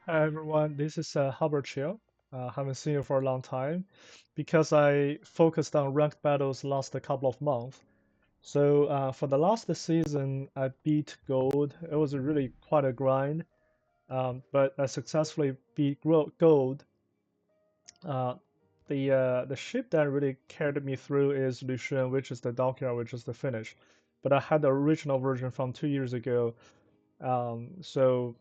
Hi everyone, this is Hubbard Chill. Haven't seen you for a long time because I focused on ranked battles last couple of months. So for the last season, I beat gold. It was really quite a grind, but I successfully beat gold. Uh, the ship that really carried me through is Roussillon, which is the dockyard, which is the finish. But I had the original version from 2 years ago. So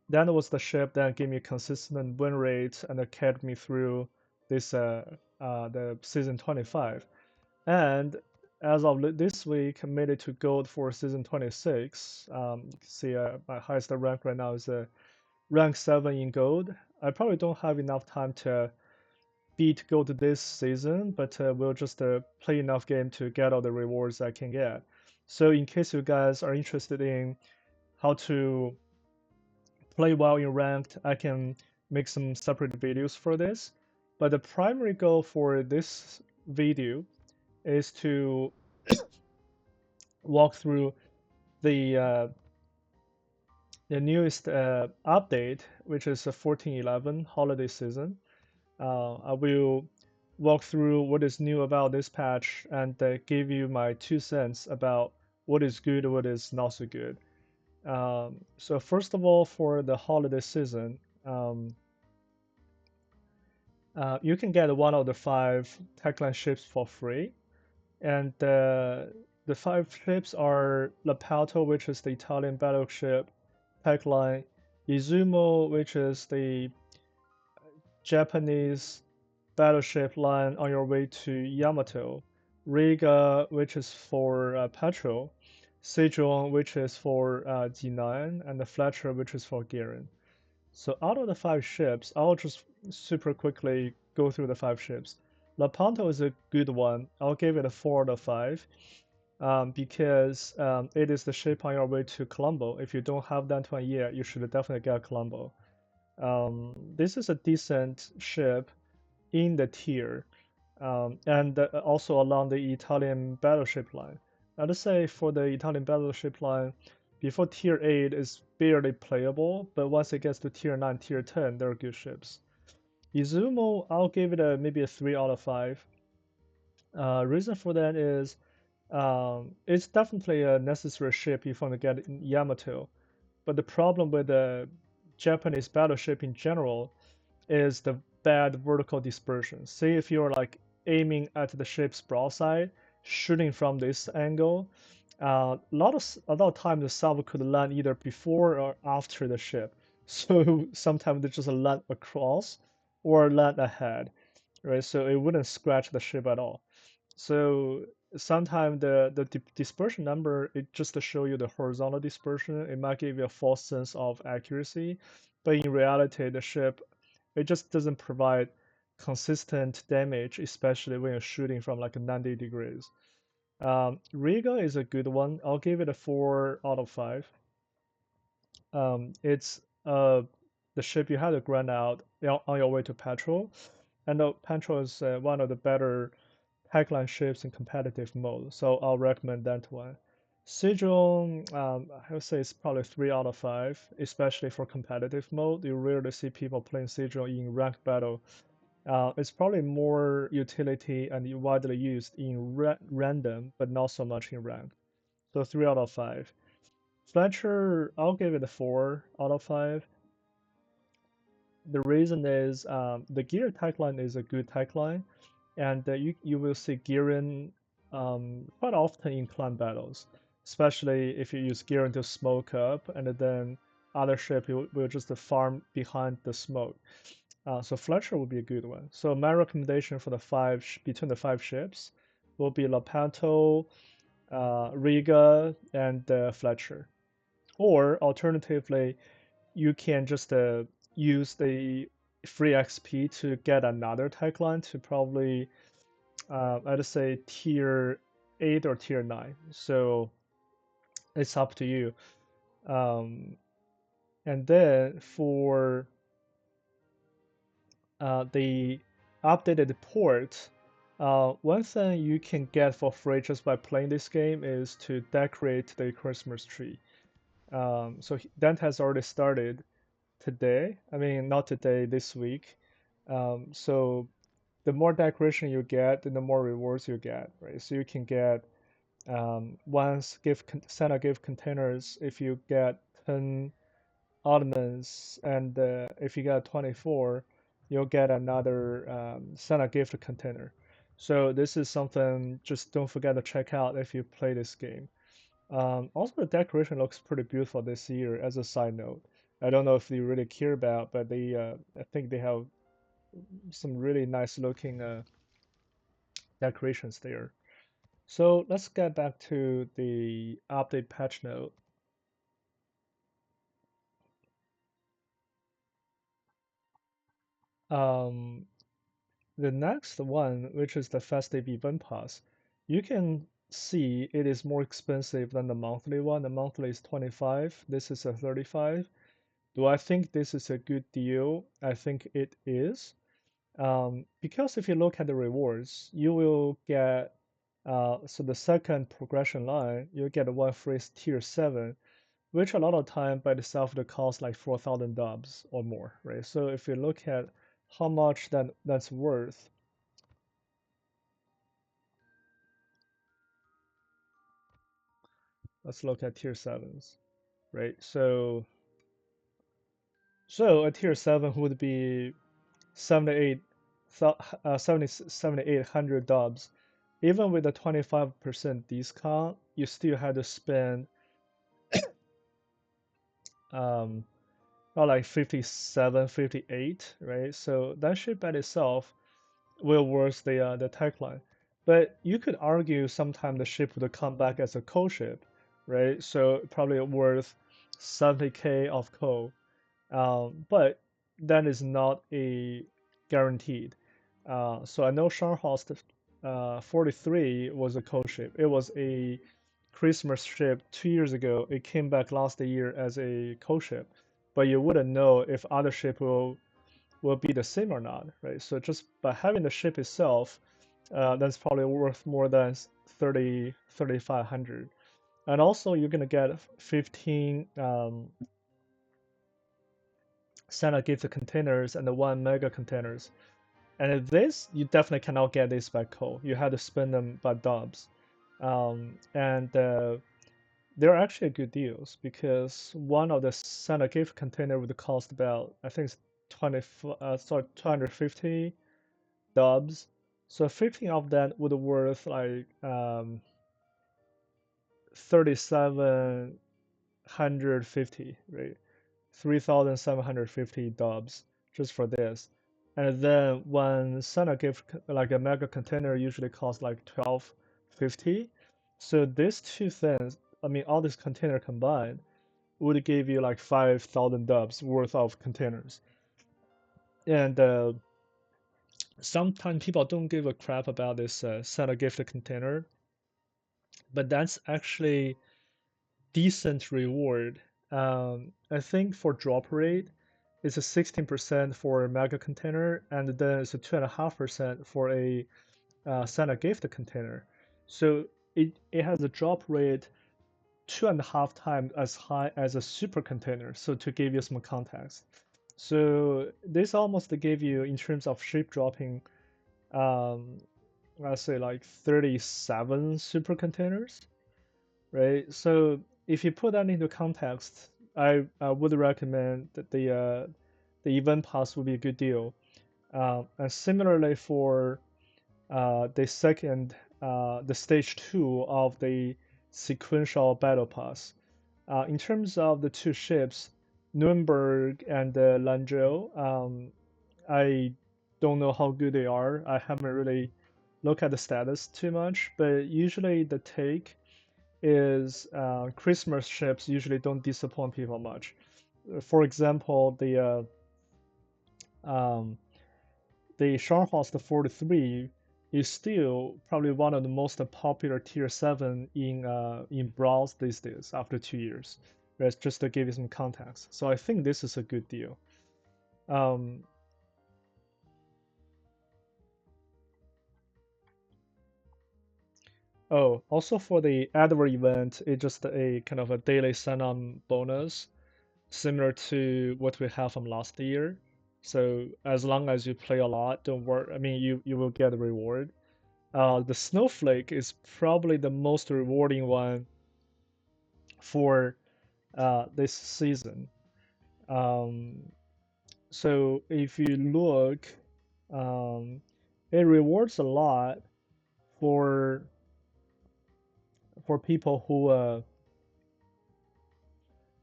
that was the ship that gave me consistent win rate and that carried me through this the season 25. And as of this week, I made it to gold for season 26. See, my highest rank right now is rank 7 in gold. I probably don't have enough time to beat gold this season, but we'll just play enough game to get all the rewards I can get. So in case you guys are interested in how to play well in ranked, I can make some separate videos for this. But the primary goal for this video is to walk through the uh, the newest update, which is 14.11 holiday season. I will walk through what is new about this patch and give you my 2 cents about what is good, what is not so good. So first of all, for the holiday season, you can get one of the five techline ships for free, and the five ships are Lepanto, which is the Italian battleship techline, Izumo, which is the Japanese battleship line on your way to Yamato, Riga, which is for petrol, Sejong, which is for Jinan, and the Fletcher, which is for Girin. So out of the five ships, I'll just super quickly go through the five ships. Lepanto is a good one. I'll give it a 4 out of 5 because it is the ship on your way to Colombo. If you don't have that one yet, you should definitely get Colombo. This is a decent ship in the tier and also along the Italian battleship line. I'd say for the Italian battleship line, before tier 8 is barely playable, but once it gets to tier 9, tier 10, they're good ships. Izumo, I'll give it maybe a 3 out of 5. Reason for that is it's definitely a necessary ship if you want to get in Yamato, but the problem with the Japanese battleship in general is the bad vertical dispersion. Say if you're like aiming at the ship's broadside, shooting from this angle, a lot of time the salvo could land either before or after the ship. So sometimes they just land across or land ahead, right? So it wouldn't scratch the ship at all. So sometimes the dispersion number it just to show you the horizontal dispersion, it might give you a false sense of accuracy, but in reality the ship it just doesn't provide consistent damage, especially when you're shooting from like 90 degrees. Riga is a good one. I'll give it a 4 out of 5. It's the ship you had to grind out on your way to Petrol, and Petrol is one of the better Techline ships in competitive mode, so I'll recommend that one. Sejong, I would say it's probably 3 out of 5, especially for competitive mode. You rarely see people playing Sejong in ranked battle. It's probably more utility and widely used in random, but not so much in ranked. So 3 out of 5. Fletcher, I'll give it a 4 out of 5. The reason is the gear tech line is a good tech line, and you will see Girin quite often in clan battles, especially if you use Girin to smoke up, and then other ship will just farm behind the smoke. So Fletcher would be a good one. So my recommendation for the between the five ships will be Lepanto, Riga, and Fletcher. Or alternatively, you can just use the free XP to get another tech line to probably I'd say tier 8 or tier 9. So it's up to you. Um, and then for the updated port, one thing you can get for free just by playing this game is to decorate the Christmas tree. So that has already started. today. I mean, not today, this week. So the more decoration you get, then the more rewards you get, right? So you can get once Santa gift containers if you get 10 ornaments, and if you get 24, you'll get another Santa gift container. So this is something just don't forget to check out if you play this game. Also, the decoration looks pretty beautiful this year. As a side note, I don't know if you really care about, but I think they have some really nice looking decorations there. So let's get back to the update patch note. Um, the next one, which is the festive event pass, you can see it is more expensive than the monthly one. The monthly is 25. This is a 35. Do I think this is a good deal? I think it is. Because if you look at the rewards, you will get so the second progression line, you get one free tier 7, which a lot of time by itself the cost like 4,000 dubs or more, right? So if you look at how much that's worth, let's look at tier 7s, right? So a tier 7 would be 78, 7,800 dubs. Even with a 25% discount, you still had to spend um, about like 57, 58, right? So that ship by itself will worth the tech line. But you could argue sometime the ship would come back as a coal ship, right? So probably worth 70k of coal. But that is not a guaranteed. So I know Scharnhorst 43 was a coal ship. It was a Christmas ship 2 years ago. It came back last year as a coal ship, but you wouldn't know if other ship will be the same or not, right? So just by having the ship itself, that's probably worth more than 3,500. And also you're gonna get 15 Santa gift containers and the one mega containers. And this, you definitely cannot get this by code. You have to spend them by dubs. And they're actually good deals because one of the Santa gift container would cost about, I think it's 20, sorry, 250 dubs. So 15 of that would worth like 3,750, right? 3,750 dubs just for this. And then when Santa gift like a mega container usually costs like 1250. So these two things, I mean all this container combined would give you like 5,000 dubs worth of containers. And sometimes people don't give a crap about this Santa gift container, but that's actually decent reward. I think for drop rate, it's a 16% for a mega container, and then it's a 2.5% for a Santa gift container. So it has a drop rate 2.5 times as high as a super container. So to give you some context, so this almost gave you in terms of ship dropping, um, let's say like 37 super containers, right? So if you put that into context, I would recommend that the event pass would be a good deal. And similarly for the second, the stage 2 of the sequential battle pass. In terms of the two ships, Nuremberg and Lanzhou, I don't know how good they are. I haven't really looked at the status too much, but usually the take is Christmas ships usually don't disappoint people much. For example, um, the Scharnhorst 43 is still probably one of the most popular tier 7 in Browse these days after 2 years. That's just to give you some context. So I think this is a good deal. Um, oh, also for the Adver event, it's just a kind of a daily sign-on bonus. similar to what we have from last year. So as long as you play a lot, don't worry. I mean, you will get a reward. The Snowflake is probably the most rewarding one for this season. Um, so if you look, um, it rewards a lot for people who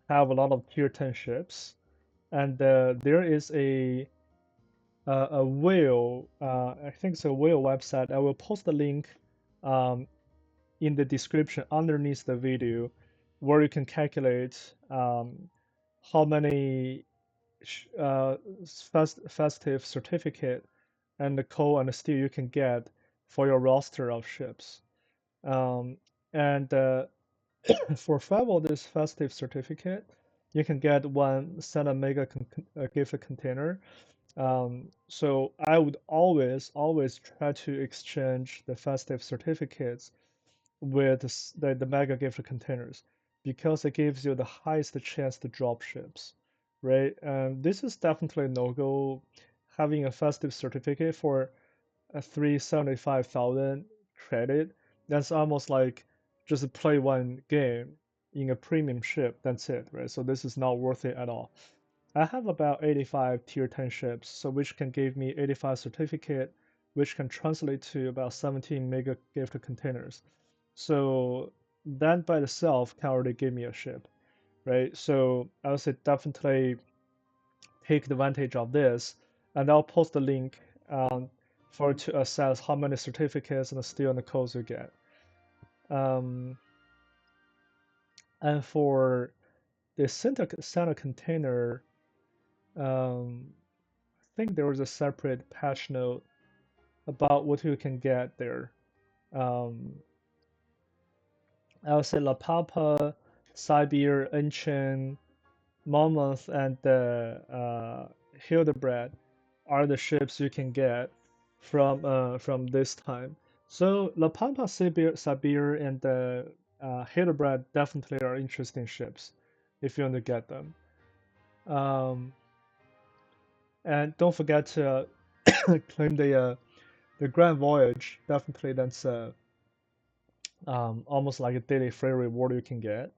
have a lot of tier 10 ships, and there is a whale. I think it's a whale website. I will post the link um, in the description underneath the video, where you can calculate how many festive certificate and the coal and the steel you can get for your roster of ships. Um, and for 5 of this festive certificate, you can get one Santa Mega gift container. So I would always try to exchange the festive certificates with the mega gift containers because it gives you the highest chance to drop ships, right? And this is definitely no go. Having a festive certificate for a 375,000 credit, that's almost like just play one game in a premium ship. That's it, right? So this is not worth it at all. I have about 85 tier 10 ships, so which can give me 85 certificate, which can translate to about 17 mega gift containers. So that by itself can already give me a ship, right? So I would say definitely take advantage of this, and I'll post the link for to assess how many certificates and steel and the codes you get. Um, and for the Santa container, I think there was a separate patch note about what you can get there. Um, I would say La Papa, Sibir, Enchen, Monmouth, and Hildebred are the ships you can get from this time. So La Pampa, Sibir, and Hildebred definitely are interesting ships if you want to get them. Um, and don't forget to claim the Grand Voyage. Definitely, that's almost like a daily free reward you can get.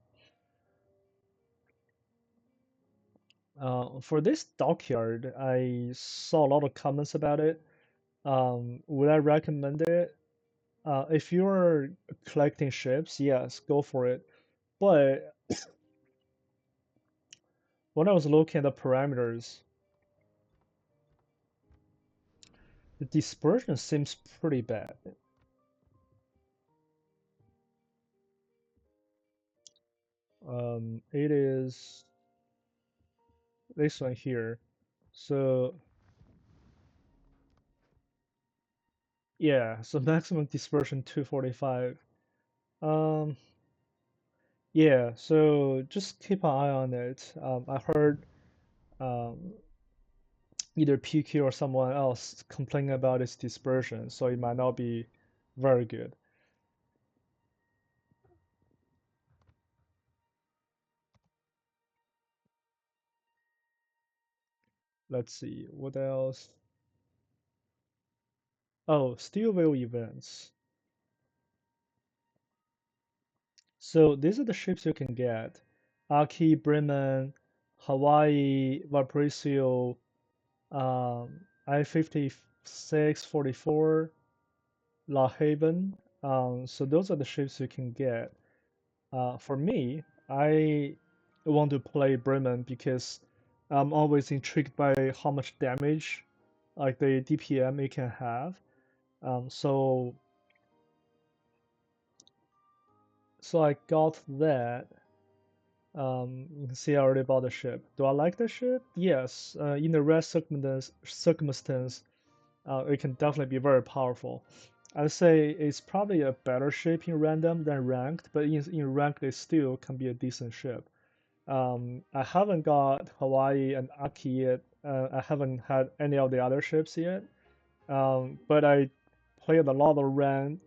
For this dockyard, I saw a lot of comments about it. Would I recommend it? If you're collecting ships, yes, go for it. But when I was looking at the parameters, the dispersion seems pretty bad. It is this one here. So yeah, so maximum dispersion 245. Um, yeah, so just keep an eye on it. I heard um, either PQ or someone else complaining about its dispersion, so it might not be very good. Let's see, what else? Oh, steel wheel events. So these are the ships you can get. Aki, Bremen, Hawaii, Valparaiso, I-56, 44, La Haven. So those are the ships you can get. For me, I want to play Bremen because I'm always intrigued by how much damage, like the DPM it can have. So I got that. You can see I already bought the ship. Do I like the ship? Yes. In the rare circumstance, it can definitely be very powerful. I'd say it's probably a better ship in random than ranked, but in ranked it still can be a decent ship. I haven't got Hawaii and Aki yet. I haven't had any of the other ships yet. But I played a lot of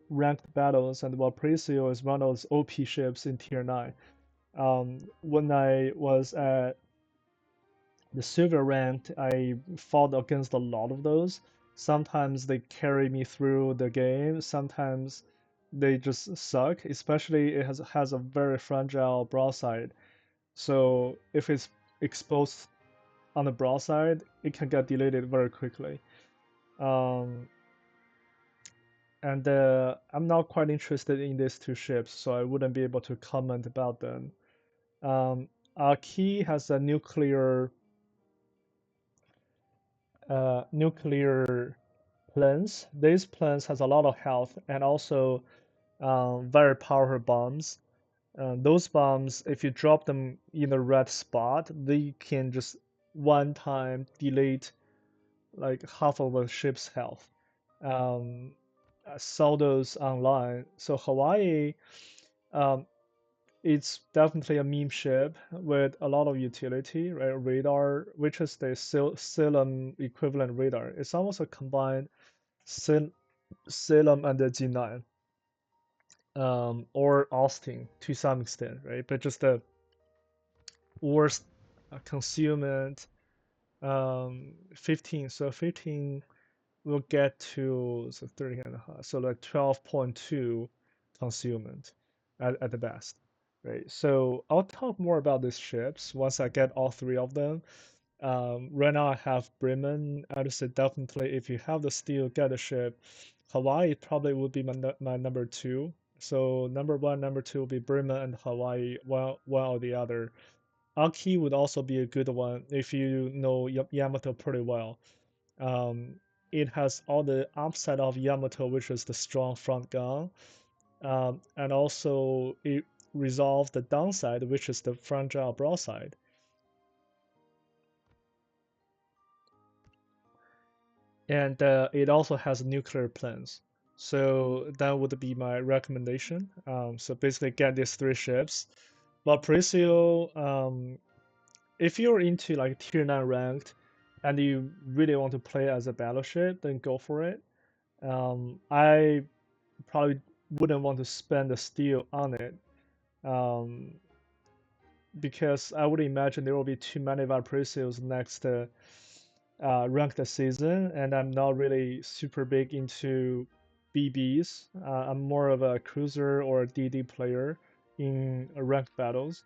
ranked battles, and Valparaiso is one of those OP ships in Tier 9. When I was at The silver ranked, I fought against a lot of those. Sometimes they carry me through the game. Sometimes they just suck. Especially it has a very fragile broadside. So if it's exposed on the broadside, it can get deleted very quickly. Um, and I'm not quite interested in these two ships, so I wouldn't be able to comment about them. Our key has a nuclear planes. These planes has a lot of health and also very powerful bombs. Those bombs, if you drop them in the red spot, they can just one time delete like half of a ship's health. Um, I saw those online. So Hawaii, um, it's definitely a meme ship with a lot of utility, right? Radar, which is the Salem equivalent radar. It's almost a combined Salem and the G9, or Austin to some extent, right? But just the worst consummate 15. So 15 will get to so 30 and a half, so like 12.2 concealment at the best, right? So I'll talk more about these ships once I get all three of them. Right now I have Bremen. I would say definitely if you have the steel, get a ship. Hawaii probably would be my number two. So number one, number two will be Bremen and Hawaii, one or the other. Aki would also be a good one if you know Yamato pretty well. Um, it has all the upside of Yamato, which is the strong front gun, and also it resolved the downside, which is the fragile broadside. And it also has nuclear plans. So that would be my recommendation. So basically, get these three ships. Valparaiso, if you're into like tier 9 ranked and you really want to play as a battleship, then go for it. I probably wouldn't want to spend the steel on it, um, because I would imagine there will be too many Valparaisos next ranked season, and I'm not really super big into BBs. I'm more of a cruiser or a DD player in ranked battles.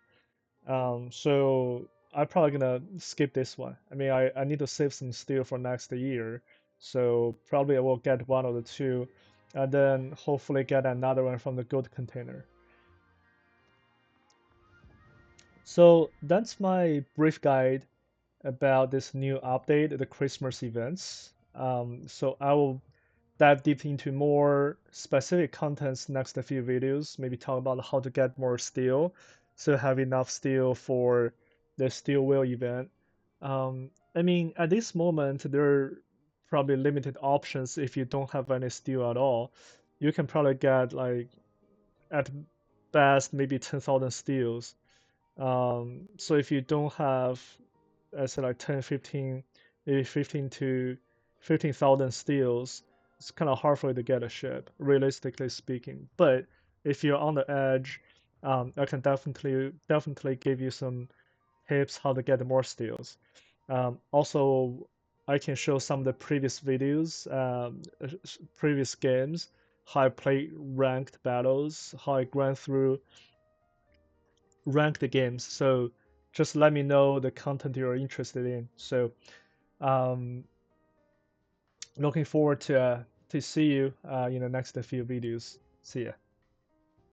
So I'm probably gonna skip this one. I mean, I need to save some steel for next year, so probably I will get one of the two, and then hopefully get another one from the gold container. So that's my brief guide about this new update, the Christmas events. So I will dive deep into more specific contents next few videos, maybe talk about how to get more steel, so have enough steel for the steel wheel event. I mean, at this moment, there are probably limited options if you don't have any steel at all. You can probably get like at best maybe 10,000 steels. So if you don't have, I said like 10, 15, maybe 15 to 15,000 steals, it's kind of hard for you to get a ship, realistically speaking. But if you're on the edge, I can definitely give you some tips how to get more steals. Also, I can show some of the previous videos, previous games, how I played ranked battles, how I ran through rank the games. So just let me know the content you're interested in. So um, looking forward to see you in the next few videos. See ya.